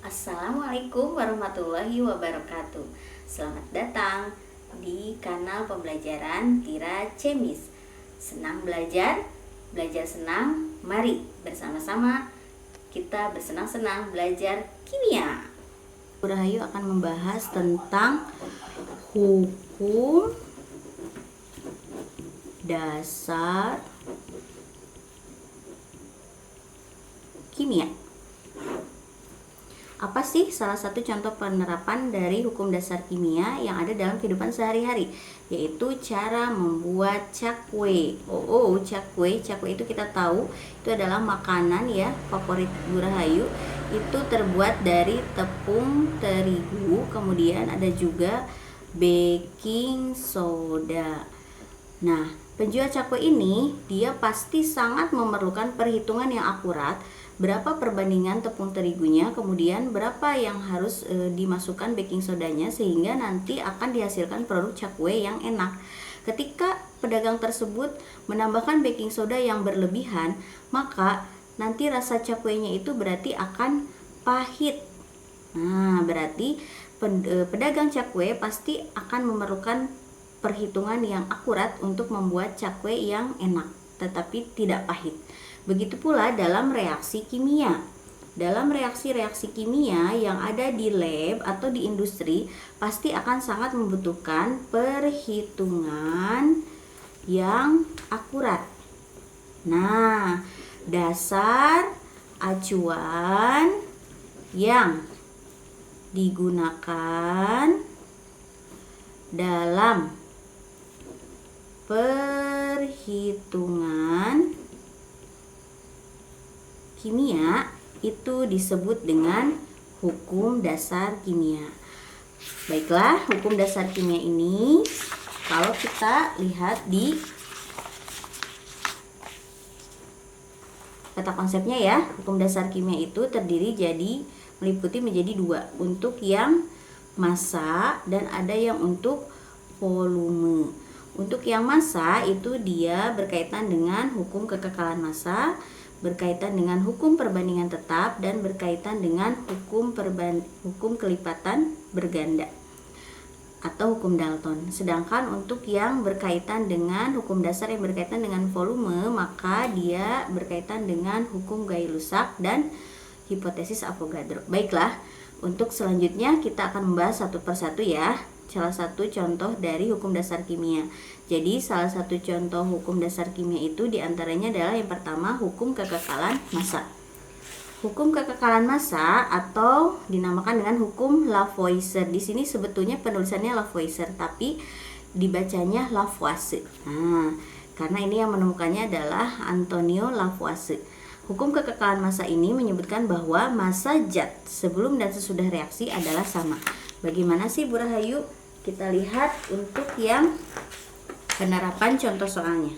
Assalamualaikum warahmatullahi wabarakatuh. Selamat datang di kanal pembelajaran Tira Cemis. Senang belajar, belajar senang. Mari bersama-sama kita bersenang-senang belajar kimia. Bu Rahayu akan membahas tentang hukum dasar kimia. Apa sih salah satu contoh penerapan dari hukum dasar kimia yang ada dalam kehidupan sehari-hari? Yaitu cara membuat cakwe. Cakwe. Cakwe itu kita tahu itu adalah makanan ya favorit Bu Rahayu. Itu terbuat dari tepung terigu, kemudian ada juga baking soda. Nah, penjual cakwe ini dia pasti sangat memerlukan perhitungan yang akurat. Berapa perbandingan tepung terigunya, kemudian berapa yang harus dimasukkan baking sodanya sehingga nanti akan dihasilkan produk cakwe yang enak. Ketika pedagang tersebut menambahkan baking soda yang berlebihan, maka nanti rasa cakwenya itu berarti akan pahit. Nah, berarti pedagang cakwe pasti akan memerlukan perhitungan yang akurat untuk membuat cakwe yang enak tetapi tidak pahit. Begitu pula dalam reaksi kimia. Dalam reaksi-reaksi kimia yang ada di lab atau di industri pasti akan sangat membutuhkan perhitungan yang akurat. Nah, dasar acuan yang digunakan dalam perhitungan kimia itu disebut dengan hukum dasar kimia. Baiklah, hukum dasar kimia ini kalau kita lihat di kata konsepnya ya, hukum dasar kimia itu terdiri meliputi menjadi dua, untuk yang massa dan ada yang untuk volume. Untuk yang massa itu dia berkaitan dengan hukum kekekalan massa, berkaitan dengan hukum perbandingan tetap, dan berkaitan dengan hukum kelipatan berganda atau hukum Dalton. Sedangkan untuk yang berkaitan dengan hukum dasar yang berkaitan dengan volume, maka dia berkaitan dengan hukum Gay-Lussac dan hipotesis Avogadro. Baiklah, untuk selanjutnya kita akan membahas satu persatu ya, salah satu contoh dari hukum dasar kimia. Jadi salah satu contoh hukum dasar kimia itu diantaranya adalah yang pertama, hukum kekekalan massa. Hukum kekekalan massa atau dinamakan dengan hukum Lavoisier. Di sini sebetulnya penulisannya Lavoisier tapi dibacanya Lavoisier. Nah, karena ini yang menemukannya adalah Antonio Lavoisier. Hukum kekekalan massa ini menyebutkan bahwa massa zat sebelum dan sesudah reaksi adalah sama. Bagaimana sih Bu Rahayu? Kita lihat untuk yang penerapan contoh soalnya.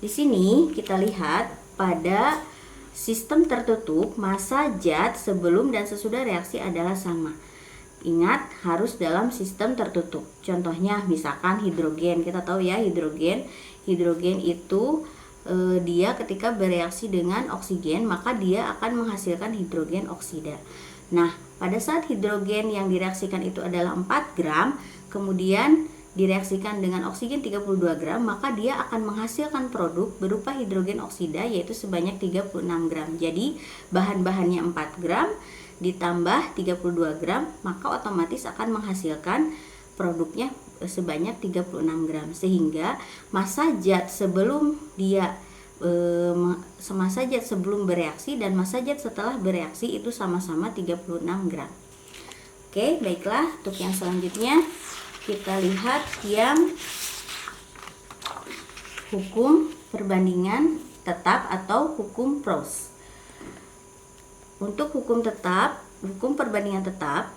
Di sini kita lihat pada sistem tertutup massa zat sebelum dan sesudah reaksi adalah sama. Ingat, harus dalam sistem tertutup. Contohnya misalkan hidrogen. Kita tahu ya hidrogen. Hidrogen itu dia ketika bereaksi dengan oksigen maka dia akan menghasilkan hidrogen oksida. Nah, pada saat hidrogen yang direaksikan itu adalah 4 gram, kemudian direaksikan dengan oksigen 32 gram, maka dia akan menghasilkan produk berupa hidrogen oksida yaitu sebanyak 36 gram. Jadi, bahan-bahannya 4 gram ditambah 32 gram, maka otomatis akan menghasilkan produknya sebanyak 36 gram. Sehingga massa zat sebelum massa zat sebelum bereaksi dan massa zat setelah bereaksi itu sama-sama 36 gram. Oke, baiklah, untuk yang selanjutnya kita lihat yang hukum perbandingan tetap atau hukum Proust. Untuk hukum perbandingan tetap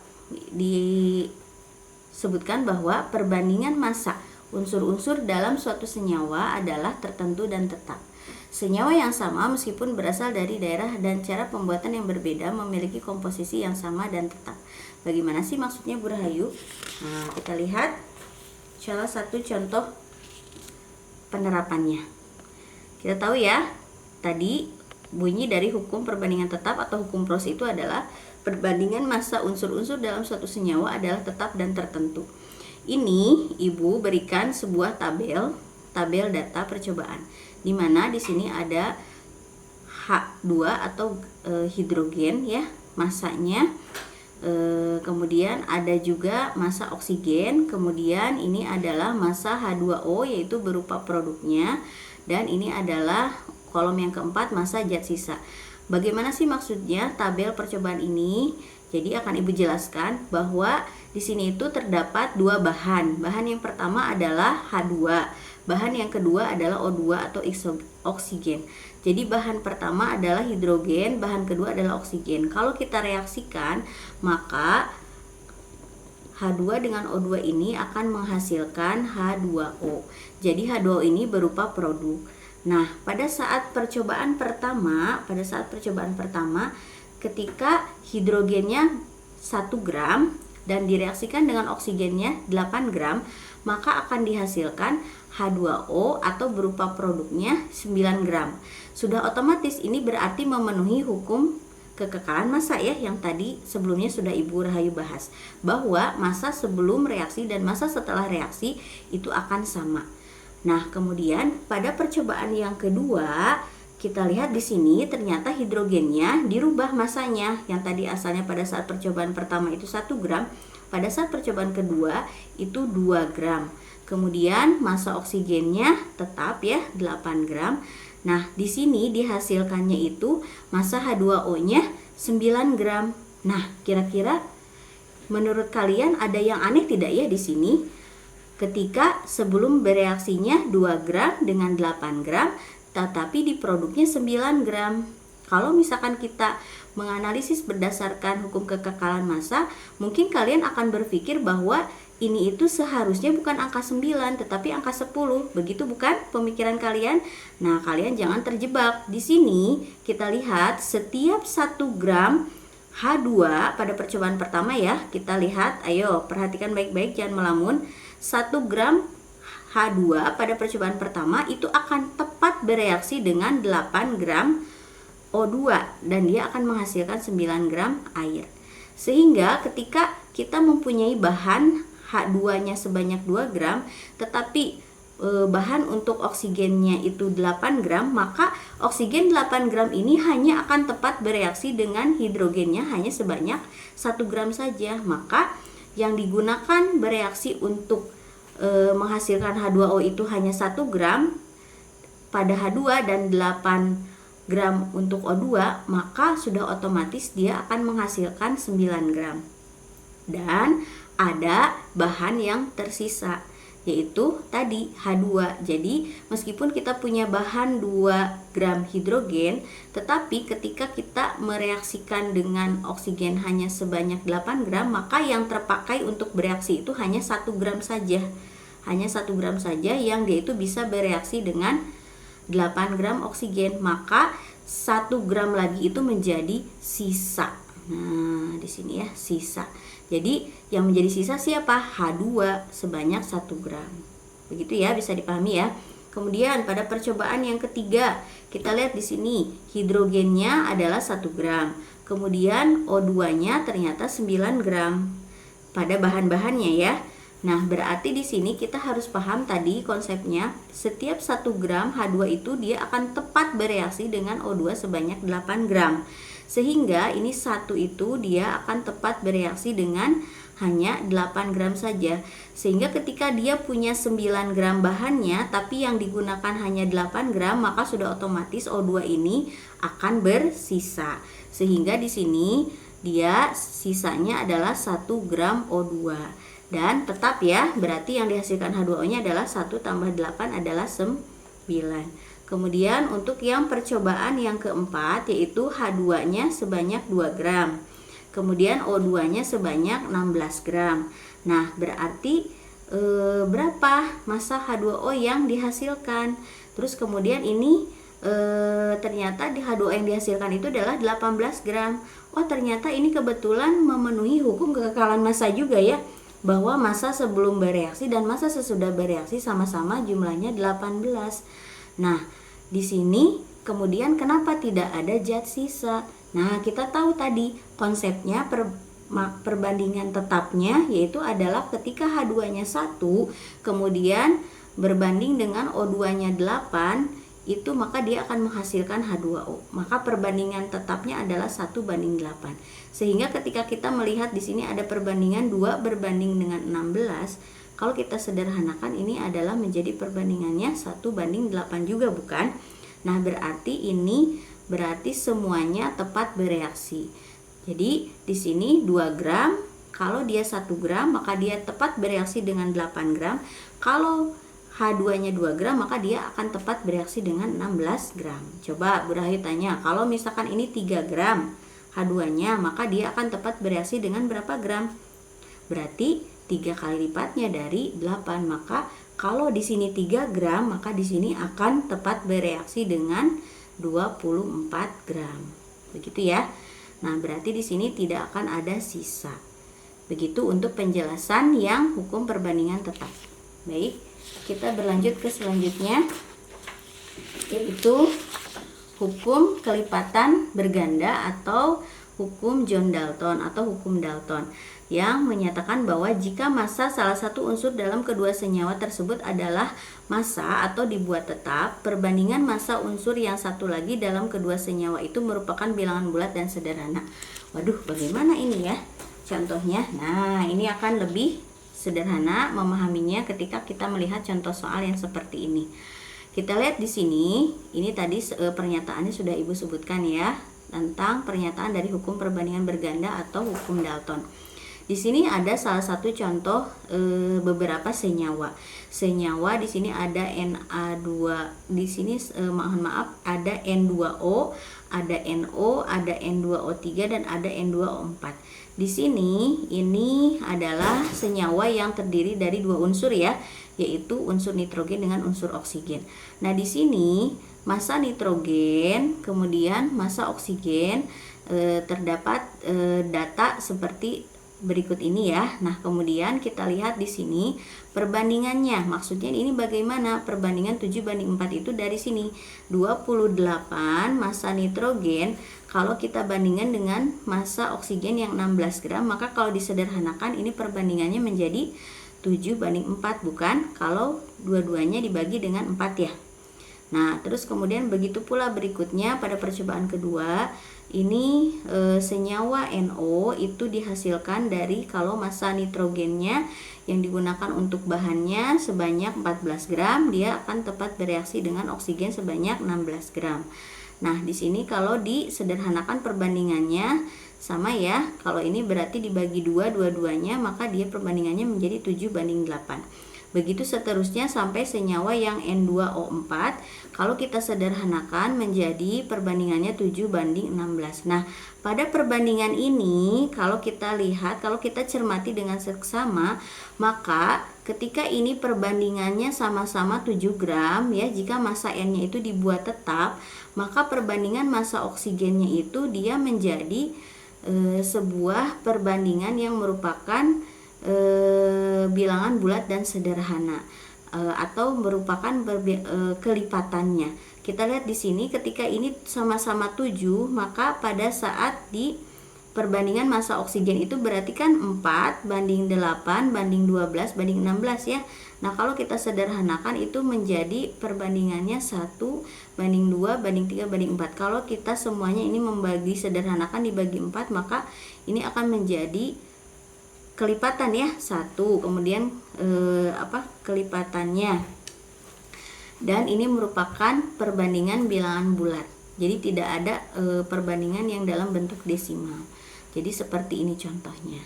disebutkan bahwa perbandingan massa unsur-unsur dalam suatu senyawa adalah tertentu dan tetap. Senyawa yang sama meskipun berasal dari daerah dan cara pembuatan yang berbeda memiliki komposisi yang sama dan tetap. Bagaimana sih maksudnya Bu Rahayu? Nah, kita lihat salah satu contoh penerapannya. Kita tahu ya, tadi bunyi dari hukum perbandingan tetap atau hukum Proust itu adalah perbandingan massa unsur-unsur dalam suatu senyawa adalah tetap dan tertentu. Ini Ibu berikan sebuah tabel data percobaan, di mana di sini ada H2 atau hidrogen ya, massanya. Kemudian ada juga massa oksigen, kemudian ini adalah massa H2O yaitu berupa produknya, dan ini adalah kolom yang keempat massa zat sisa. Bagaimana sih maksudnya tabel percobaan ini? Jadi akan Ibu jelaskan bahwa di sini itu terdapat dua bahan. Bahan yang pertama adalah H2, bahan yang kedua adalah O2 atau oksigen. Jadi bahan pertama adalah hidrogen, bahan kedua adalah oksigen. Kalau kita reaksikan, maka H2 dengan O2 ini akan menghasilkan H2O. Jadi H2O ini berupa produk. Nah, pada saat percobaan pertama, ketika hidrogennya 1 gram dan direaksikan dengan oksigennya 8 gram, maka akan dihasilkan H2O atau berupa produknya 9 gram. Sudah otomatis ini berarti memenuhi hukum kekekalan massa ya, yang tadi sebelumnya sudah Ibu Rahayu bahas, bahwa massa sebelum reaksi dan massa setelah reaksi itu akan sama. Nah, kemudian pada percobaan yang kedua, kita lihat di sini ternyata hidrogennya dirubah massanya. Yang tadi asalnya pada saat percobaan pertama itu 1 gram, pada saat percobaan kedua itu 2 gram. Kemudian massa oksigennya tetap ya 8 gram. Nah, di sini dihasilkannya itu massa H2O-nya 9 gram. Nah, kira-kira menurut kalian ada yang aneh tidak ya di sini? Ketika sebelum bereaksinya 2 gram dengan 8 gram, tetapi di produknya 9 gram. Kalau misalkan kita menganalisis berdasarkan hukum kekekalan massa, mungkin kalian akan berpikir bahwa ini itu seharusnya bukan angka 9 tetapi angka 10. Begitu bukan pemikiran kalian? Nah, kalian jangan terjebak. Di sini kita lihat setiap 1 gram H2 pada percobaan pertama ya, kita lihat, ayo perhatikan baik-baik, jangan melamun. 1 gram H2 pada percobaan pertama itu akan tepat bereaksi dengan 8 gram O2 dan dia akan menghasilkan 9 gram air. Sehingga ketika kita mempunyai bahan H2-nya sebanyak 2 gram, tetapi bahan untuk oksigennya itu 8 gram, maka oksigen 8 gram ini hanya akan tepat bereaksi dengan hidrogennya hanya sebanyak 1 gram saja. Maka yang digunakan bereaksi untuk menghasilkan H2O itu hanya 1 gram pada H2 dan 8 gram untuk O2, maka sudah otomatis dia akan menghasilkan 9 gram. Dan ada bahan yang tersisa, yaitu tadi H2. Jadi meskipun kita punya bahan 2 gram hidrogen, tetapi ketika kita mereaksikan dengan oksigen hanya sebanyak 8 gram, maka yang terpakai untuk bereaksi itu hanya 1 gram saja. Hanya 1 gram saja yang dia itu bisa bereaksi dengan 8 gram oksigen, maka 1 gram lagi itu menjadi sisa. Nah, di sini ya, sisa. Jadi yang menjadi sisa siapa? H2 sebanyak 1 gram. Begitu ya, bisa dipahami ya. Kemudian pada percobaan yang ketiga, kita lihat di sini hidrogennya adalah 1 gram. Kemudian O2-nya ternyata 9 gram pada bahan-bahannya ya. Nah, berarti di sini kita harus paham tadi konsepnya, setiap 1 gram H2 itu dia akan tepat bereaksi dengan O2 sebanyak 8 gram. Sehingga ini 1 itu dia akan tepat bereaksi dengan hanya 8 gram saja. Sehingga ketika dia punya 9 gram bahannya tapi yang digunakan hanya 8 gram, maka sudah otomatis O2 ini akan bersisa. Sehingga di sini dia sisanya adalah 1 gram O2. Dan tetap ya, berarti yang dihasilkan H2O-nya adalah 1 tambah 8 adalah 9. Kemudian untuk yang percobaan yang keempat, yaitu H2-nya sebanyak 2 gram. Kemudian O2-nya sebanyak 16 gram. Nah, berarti berapa massa H2O yang dihasilkan? Terus kemudian ini ternyata di H2O yang dihasilkan itu adalah 18 gram. Oh, ternyata ini kebetulan memenuhi hukum kekekalan massa juga ya, bahwa massa sebelum bereaksi dan massa sesudah bereaksi sama-sama jumlahnya 18. Nah, di sini kemudian kenapa tidak ada zat sisa? Nah, kita tahu tadi konsepnya perbandingan tetapnya yaitu adalah ketika H2-nya 1 kemudian berbanding dengan O2-nya 8 itu maka dia akan menghasilkan H2O. Maka perbandingan tetapnya adalah 1:8. Sehingga ketika kita melihat di sini ada perbandingan 2 berbanding dengan 16, kalau kita sederhanakan ini adalah menjadi perbandingannya 1:8 juga, bukan? Nah, berarti semuanya tepat bereaksi. Jadi di sini 2 gram, kalau dia 1 gram maka dia tepat bereaksi dengan 8 gram. Kalau H2-nya 2 gram maka dia akan tepat bereaksi dengan 16 gram. Coba Bu Rahayu tanya, kalau misalkan ini 3 gram H2-nya maka dia akan tepat bereaksi dengan berapa gram? Berarti 3 kali lipatnya dari 8. Maka kalau di sini 3 gram maka di sini akan tepat bereaksi dengan 24 gram. Begitu ya. Nah, berarti di sini tidak akan ada sisa. Begitu untuk penjelasan yang hukum perbandingan tetap. Baik, kita berlanjut ke selanjutnya, yaitu hukum kelipatan berganda atau hukum John Dalton atau hukum Dalton, yang menyatakan bahwa jika massa salah satu unsur dalam kedua senyawa tersebut adalah massa atau dibuat tetap, perbandingan massa unsur yang satu lagi dalam kedua senyawa itu merupakan bilangan bulat dan sederhana. Waduh, bagaimana ini ya contohnya? Nah, ini akan lebih sederhana memahaminya ketika kita melihat contoh soal yang seperti ini. Kita lihat di sini, ini tadi pernyataannya sudah Ibu sebutkan ya, tentang pernyataan dari hukum perbandingan berganda atau hukum Dalton. Di sini ada salah satu contoh beberapa senyawa. Senyawa di sini ada Na2, di sini ada N2O, ada NO, ada N2O3 dan ada N2O4. Di sini ini adalah senyawa yang terdiri dari 2 unsur ya, yaitu unsur nitrogen dengan unsur oksigen. Nah, di sini massa nitrogen kemudian massa oksigen terdapat data seperti berikut ini ya. Nah, kemudian kita lihat di sini perbandingannya. Maksudnya ini bagaimana? Perbandingan 7:4 itu dari sini 28 massa nitrogen kalau kita bandingkan dengan massa oksigen yang 16 gram, maka kalau disederhanakan ini perbandingannya menjadi 7:4, bukan? Kalau dua-duanya dibagi dengan 4 ya. Nah, terus kemudian begitu pula berikutnya pada percobaan kedua, ini senyawa NO itu dihasilkan dari kalau massa nitrogennya yang digunakan untuk bahannya sebanyak 14 gram, dia akan tepat bereaksi dengan oksigen sebanyak 16 gram. Nah, di sini kalau disederhanakan perbandingannya sama ya. Kalau ini berarti dibagi 2 dua-duanya, maka dia perbandingannya menjadi 7:8. Begitu seterusnya sampai senyawa yang N2O4, kalau kita sederhanakan menjadi perbandingannya 7:16. Nah, pada perbandingan ini kalau kita lihat, kalau kita cermati dengan seksama, maka ketika ini perbandingannya sama-sama 7 gram ya, jika massa N-nya itu dibuat tetap, maka perbandingan massa oksigennya itu dia menjadi sebuah perbandingan yang merupakan bilangan bulat dan sederhana atau merupakan kelipatannya. Kita lihat di sini ketika ini sama-sama 7, maka pada saat di perbandingan massa oksigen itu berarti kan 4:8:12:16 ya. Nah, kalau kita sederhanakan itu menjadi perbandingannya 1:2:3:4. Kalau kita semuanya ini membagi sederhanakan dibagi 4, maka ini akan menjadi kelipatan ya, 1, kemudian kelipatannya, dan ini merupakan perbandingan bilangan bulat, jadi tidak ada perbandingan yang dalam bentuk desimal. Jadi seperti ini contohnya.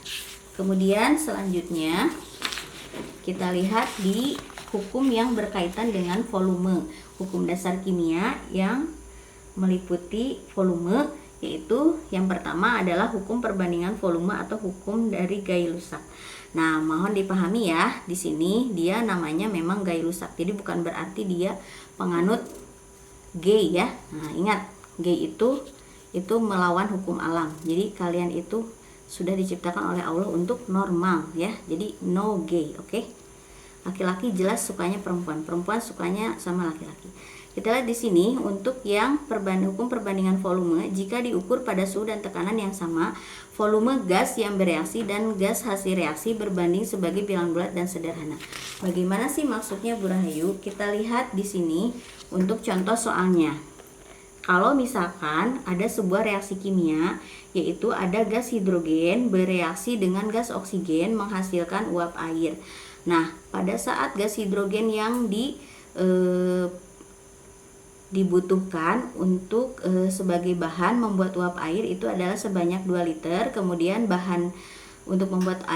Kemudian selanjutnya kita lihat di hukum yang berkaitan dengan volume, hukum dasar kimia yang meliputi volume, yaitu yang pertama adalah hukum perbandingan volume atau hukum dari Gay-Lussac. Nah, mohon dipahami ya, di sini dia namanya memang Gay-Lussac. Jadi bukan berarti dia penganut Gay ya. Nah, ingat, Gay itu melawan hukum alam. Jadi kalian itu sudah diciptakan oleh Allah untuk normal ya. Jadi no Gay, oke? Laki-laki jelas sukanya perempuan, perempuan sukanya sama laki-laki. Kita lihat di sini untuk yang hukum perbandingan volume, jika diukur pada suhu dan tekanan yang sama, volume gas yang bereaksi dan gas hasil reaksi berbanding sebagai bilangan bulat dan sederhana. Bagaimana sih maksudnya, Bu Rahayu? Kita lihat di sini untuk contoh soalnya. Kalau misalkan ada sebuah reaksi kimia, yaitu ada gas hidrogen bereaksi dengan gas oksigen menghasilkan uap air. Nah, pada saat gas hidrogen yang dibutuhkan untuk sebagai bahan membuat uap air itu adalah sebanyak 2 liter. Kemudian bahan untuk membuat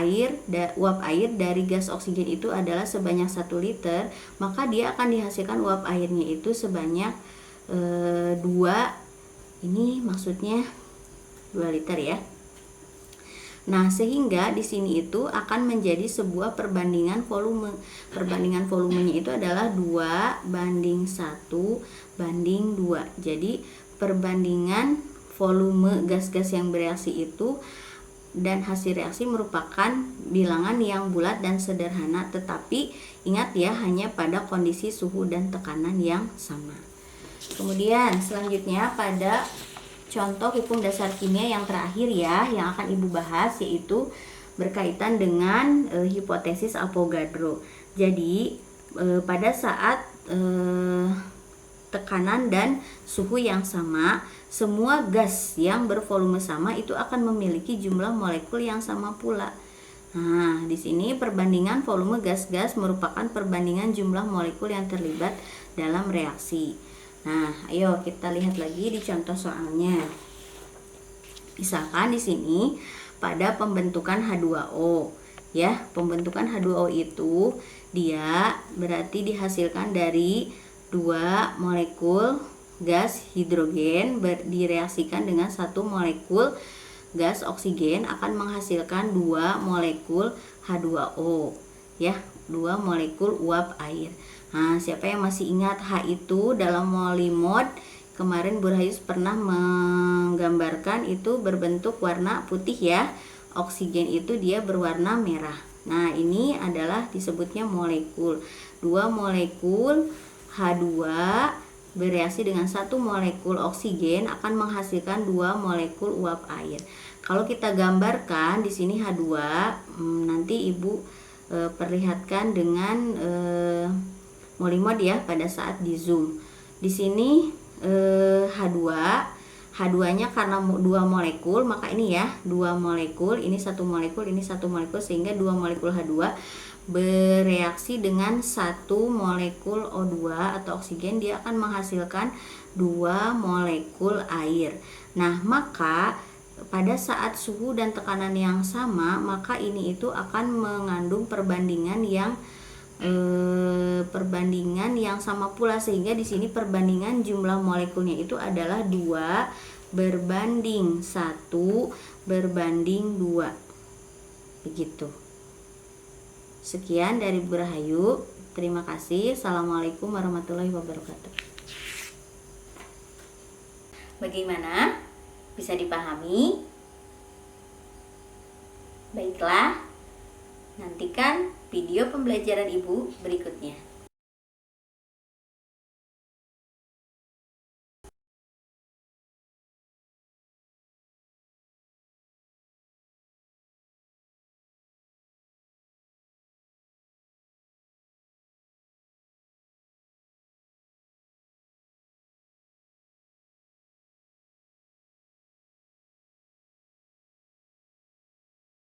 uap air dari gas oksigen itu adalah sebanyak 1 liter, maka dia akan dihasilkan uap airnya itu sebanyak 2, ini maksudnya 2 liter ya. Nah, sehingga di sini itu akan menjadi sebuah perbandingan volume. Perbandingan volumenya itu adalah 2:1:2. Jadi, perbandingan volume gas-gas yang bereaksi itu dan hasil reaksi merupakan bilangan yang bulat dan sederhana, tetapi ingat ya, hanya pada kondisi suhu dan tekanan yang sama. Kemudian selanjutnya pada contoh hukum dasar kimia yang terakhir ya, yang akan Ibu bahas, yaitu berkaitan dengan hipotesis Avogadro. Jadi pada saat tekanan dan suhu yang sama, semua gas yang bervolume sama itu akan memiliki jumlah molekul yang sama pula. Nah, di sini perbandingan volume gas-gas merupakan perbandingan jumlah molekul yang terlibat dalam reaksi. Nah, ayo kita lihat lagi di contoh soalnya. Misalkan di sini pada pembentukan H2O, ya, pembentukan H2O itu dia berarti dihasilkan dari 2 molekul gas hidrogen direaksikan dengan 1 molekul gas oksigen akan menghasilkan 2 molekul H2O, ya, 2 molekul uap air. Nah, siapa yang masih ingat H itu dalam molimod? Kemarin Bu Rahayu pernah menggambarkan itu berbentuk warna putih ya. Oksigen itu dia berwarna merah. Nah, ini adalah disebutnya molekul. 2 molekul H2 bereaksi dengan 1 molekul oksigen akan menghasilkan 2 molekul uap air. Kalau kita gambarkan di sini H2, nanti Ibu perlihatkan dengan molimod ya pada saat di zoom. Di sini H2-nya karena 2 molekul, maka ini ya 2 molekul, ini 1 molekul, ini 1 molekul, sehingga 2 molekul H2 bereaksi dengan 1 molekul O2 atau oksigen, dia akan menghasilkan 2 molekul air. Nah, maka pada saat suhu dan tekanan yang sama, maka ini itu akan mengandung perbandingan yang sama pula, sehingga di sini perbandingan jumlah molekulnya itu adalah 2:1:2 begitu. Sekian dari Bu Rahayu, terima kasih. Assalamualaikum warahmatullahi wabarakatuh. Bagaimana? Bisa dipahami? Baiklah, nantikan video pembelajaran Ibu berikutnya.